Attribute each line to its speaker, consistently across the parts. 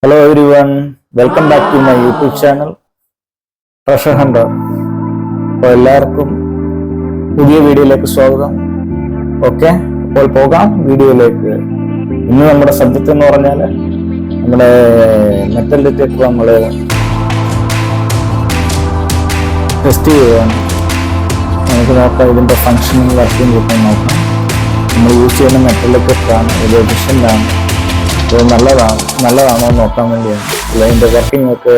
Speaker 1: Hello everyone, welcome back to my YouTube channel Treasure Hunter. അപ്പോൾ എല്ലാവർക്കും പുതിയ വീഡിയോയിലേക്ക് സ്വാഗതം. ഓക്കെ, അപ്പോൾ പോകാം വീഡിയോയിലേക്ക്. ഇന്ന് നമ്മുടെ സബ്ജക്റ്റ് എന്ന് പറഞ്ഞാൽ നമ്മുടെ മെറ്റൽ ഡിറ്റക്ടർ നമ്മൾ ടെസ്റ്റ് ചെയ്യുകയാണ്. നമുക്ക് നോക്കാം ഇതിൻ്റെ ഫങ്ഷനിങ് വർക്കിംഗ് കിട്ടാൻ നോക്കാം. നമ്മൾ യൂസ് ചെയ്യുന്ന മെറ്റൽ ഡിറ്റക്ടറാണ്, ഇത് എഫിഷ്യൻ്റാണ്, ഇത് നല്ലതാണോ നോക്കാൻ വേണ്ടിയാണ്. അതിൻ്റെ വർക്കിംഗ് ഒക്കെ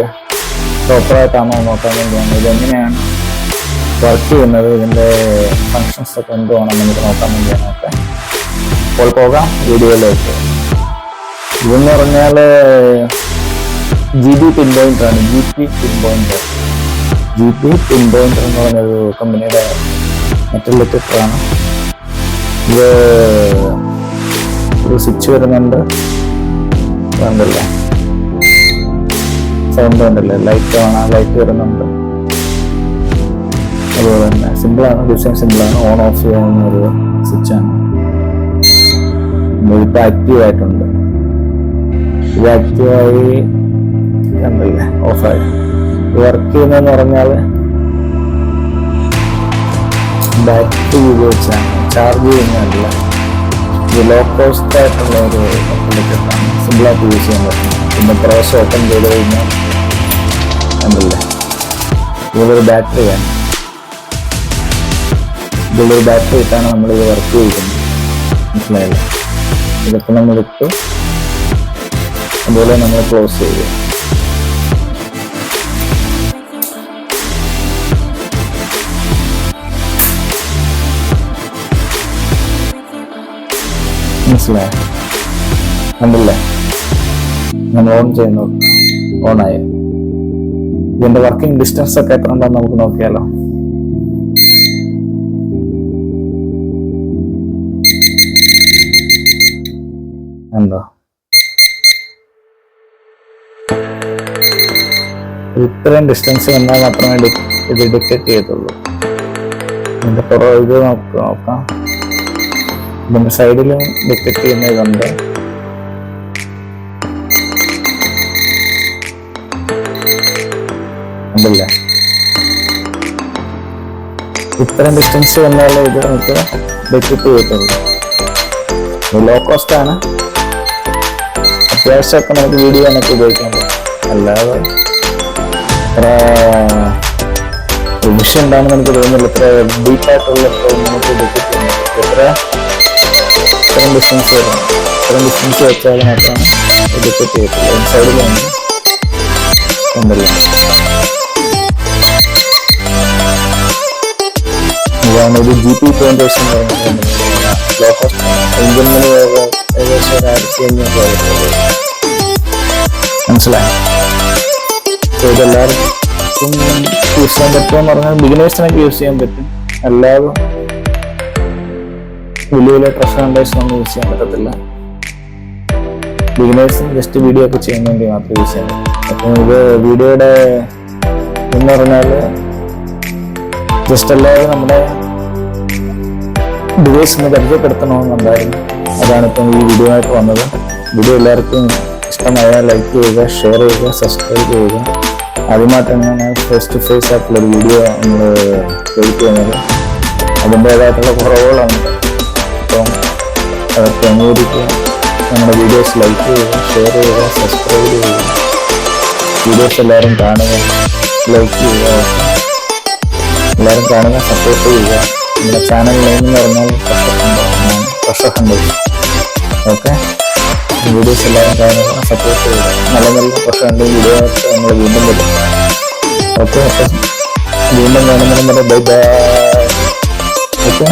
Speaker 1: പ്രോപ്പറായിട്ടാണോ നോക്കാൻ വേണ്ടിയാണ്. ഇതെങ്ങനെയാണ് വർക്ക് ചെയ്യുന്നത്, ഇതിൻ്റെ ഫങ്ഷൻസ് ഒക്കെ എന്തുവാണോ നമുക്ക് നോക്കാൻ വേണ്ടിയാണ്. ഒക്കെ അപ്പോൾ പോകാം വീഡിയോയിലേക്ക്. ഇതെന്ന് പറഞ്ഞാൽ GB പിൻ പോയിന്ററാണ്. GP പിൻ പോയിന്റർ എന്ന് പറഞ്ഞൊരു കമ്പനിയുടെ മെറ്റൽ ഡിറ്റക്ടറാണ്. ഇത് ഒരു സ്വിച്ച് വരുന്നുണ്ട്, കണ്ടല്ലേ, സൗണ്ട് കണ്ടല്ലേ, ലൈറ്റ് വരുന്നുണ്ട്. അതുപോലെ തന്നെ സിമ്പിളാണ്, ഡിസൈൻ സിമ്പിളാണ്, ഓൺ ഓഫ് ചെയ്യാവുന്ന ഒരു സ്വിച്ചാണ്. ഇതിപ്പോൾ ആക്റ്റീവ് ആയിട്ടുണ്ട്. ഇത് ആക്റ്റീവായി കണ്ടല്ലേ, ഓഫായി. വർക്ക് ചെയ്യുന്നതെന്ന് പറഞ്ഞാൽ ബാറ്ററി ഉപയോഗിച്ചാണ്, ചാർജ് ചെയ്യുന്നതല്ല. ഇത് ലോ കോസ്റ്റ് ആയിട്ടുള്ള ഒരു ഡിറ്റക്ടറാണ്, സിമ്പിളായിട്ട് യൂസ് ചെയ്യാൻ പറ്റും. പിന്നെ പ്രാവശ്യം ഓപ്പൺ ചെയ്ത് കഴിഞ്ഞാൽ കണ്ടല്ലേ, ഇതിലൊരു ബാറ്ററിയാണ്. ഇതിലൊരു ബാറ്ററി ഇട്ടാണ് നമ്മളിത് വർക്ക് ചെയ്യിക്കുന്നത്, മനസ്സിലായില്ലേ. ഇതൊക്കെ നമ്മളിട്ട് അതുപോലെ നമ്മൾ ക്ലോസ് ചെയ്യുക. മനസ്സിലായോ, കണ്ടല്ലേ. നമ്മൾ ഓൺ ചെയ്യുന്നു, ഓണായി. ഇതിന്റെ വർക്കിംഗ് ഡിസ്റ്റൻസ് ഒക്കെ എത്ര ഉണ്ടെന്ന് നമുക്ക് നോക്കിയാലോ. എന്തോ ഇത്രയും ഡിസ്റ്റൻസ് വന്നാൽ മാത്രമേ ഇത് ഡിറ്റക്ട് ചെയ്യത്തുള്ളൂ. ഇതിന്റെ ഇത് നോക്കാം. ഇതിന്റെ സൈഡിലും ഡിറ്റക്ട് ചെയ്യുന്നതുണ്ട്. ഉണ്ടല്ല, ഇത്രയും ഡിസ്റ്റൻസ് വന്നാലേ ഇത് നമുക്ക് ഡിറ്റക്ട് ചെയ്യത്തുള്ളൂ. ലോ കോസ്റ്റ് ആണ്, അത്യാവശ്യമൊക്കെ നമുക്ക് വീഡിയോ ചെയ്യാനൊക്കെ ഉപയോഗിക്കാൻ പറ്റും. അല്ലാതെ അത്ര വിഷയം ഉണ്ടാകുമെന്ന് എനിക്ക് തോന്നുന്നില്ല. ഇത്ര ഡീപ്പായിട്ടുള്ളപ്പോൾ നമുക്ക് ഡിറ്റക്ട് ചെയ്യാൻ പറ്റും. ഇത്രയും ഡിസ്റ്റൻസ് വരണം, ഇത്രയും ഡിസ്റ്റൻസ് വെച്ചാൽ മാത്രമാണ് ഡിറ്റക്ട് ചെയ്യത്തുള്ളൂ. സൈഡിലാണ് ഉണ്ടല്ലോ. ഇതാണ് ഒരു GP പോയിന്റേഴ്സ് എന്ന് പറയുന്നത്. ലോ കോസ്റ്റ് ഇന്ത്യൻ മണി ഏകദേശം 1500 ആയിട്ടുള്ളത്, മനസ്സിലായി. ഇതെല്ലാവർക്കും യൂസ് ചെയ്യാൻ പറ്റുമെന്ന് പറഞ്ഞാൽ ബിഗിനേഴ്സിനൊക്കെ യൂസ് ചെയ്യാൻ പറ്റും. അല്ലാതെ വലിയ ട്രഷർ ഹണ്ടേഴ്സ് ഒന്നും യൂസ് ചെയ്യാൻ പറ്റത്തില്ല. ബിഗിനേഴ്സിന് ജസ്റ്റ് വീഡിയോ ഒക്കെ ചെയ്യാൻ വേണ്ടി മാത്രം യൂസ് ചെയ്യാൻ പറ്റും. അപ്പം ഇത് വീഡിയോയുടെ എന്ന് പറഞ്ഞാൽ ജസ്റ്റ് എല്ലാവരും നമ്മുടെ ഡിവൈസ് ഒന്ന് പരിചയപ്പെടുത്തണമെന്നുണ്ടായിരുന്നു. അതാണ് ഇപ്പം ഈ വീഡിയോ ആയിട്ട് വന്നത്. വീഡിയോ എല്ലാവർക്കും ഇഷ്ടമായാൽ ലൈക്ക് ചെയ്യുക, ഷെയർ ചെയ്യുക, സബ്സ്ക്രൈബ് ചെയ്യുക. ആദ്യമായിട്ടാണ് ഫേസ് ടു ഫേസ് ആയിട്ടുള്ളൊരു വീഡിയോ നമ്മൾ ക്രിയേറ്റ് ചെയ്യുന്നത്. അതിൻ്റേതായിട്ടുള്ള കുറവുകളുണ്ട്. അപ്പം അതൊക്കെ അംഗീകരിക്കുക. നമ്മുടെ വീഡിയോസ് ലൈക്ക് ചെയ്യുക, ഷെയർ ചെയ്യുക, സബ്സ്ക്രൈബ് ചെയ്യുക. വീഡിയോസ് എല്ലാവരും കാണുക, ലൈക്ക് ചെയ്യുക, എല്ലാവരും കാണുക, സപ്പോർട്ട് ചെയ്യുക. നമ്മുടെ ചാനൽ നെയിം എന്ന് പറഞ്ഞാൽ ട്രഷർ ഹണ്ടേഴ്സ്. ഓക്കെ, വീഡിയോസ് എല്ലാവരും കാണുക, സപ്പോർട്ട് ചെയ്യുക. നല്ല നല്ല ട്രഷർ ഹണ്ടർ വീഡിയോ ആയിട്ട് നമ്മൾ വീണ്ടും വരും. ഓക്കെ, അപ്പം വീണ്ടും കാണുന്നതിന് ബൈ ബൈ. ഓക്കെ.